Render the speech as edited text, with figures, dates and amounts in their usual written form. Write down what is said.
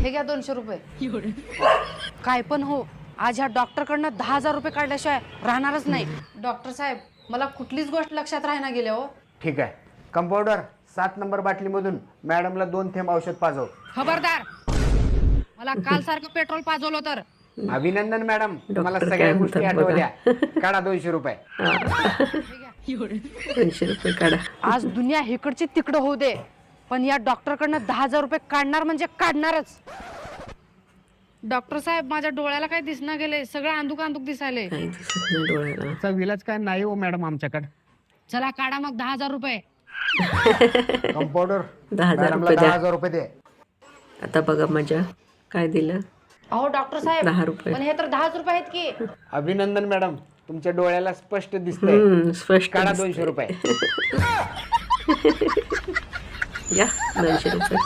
हे घ्या 200 रुपये. काय पण हो, आज ह्या डॉक्टरकडनं 10,000 रुपये काढल्याशिवाय राहणारच नाही. डॉक्टर साहेब, मला कुठलीच गोष्ट लक्षात राहणार गेल्या हो. ठीक आहे. कंपाऊंडर, 7 नंबर बाटलीमधून मॅडमला 2 थेंब औषध पाजव. खबरदार, मला काल सारखं पेट्रोल पाजवलं तर. अभिनंदन मॅडम, तुम्हाला डॉक्टर सगळ्या काय गोष्टी म्हणतात आठवल्या. काढा 200 रुपये. 200 रुपये काढा. आज दुनिया हिकडची तिकडं होऊ दे, पण या डॉक्टरकडनं 10,000 रुपये काढणार म्हणजे काढणारच. डॉक्टर साहेब, माझ्या डोळ्याला काय दिसना गेले, सगळं अंधुक अंधुक दिसायले. काही दिसत नाही डोळ्याला. त्याचा विलाज काय नाही हो मॅडम आमच्याकडे. चला काढा मग 10,000 रुपये. कंपाऊंडर, 10,000 मॅडमला रुपये द्या. 10,000 रुपये दे. आता बघा मजा. काय दिलं? अहो डॉक्टर साहेब, 10 रुपये. पण हे तर 10 रुपये आहेत की. अभिनंदन मॅडम, तुमच्या डोळ्याला स्पष्ट दिसतंय. स्पष्ट काढा दिसतंय. 200 रुपये. या 200 रुपये.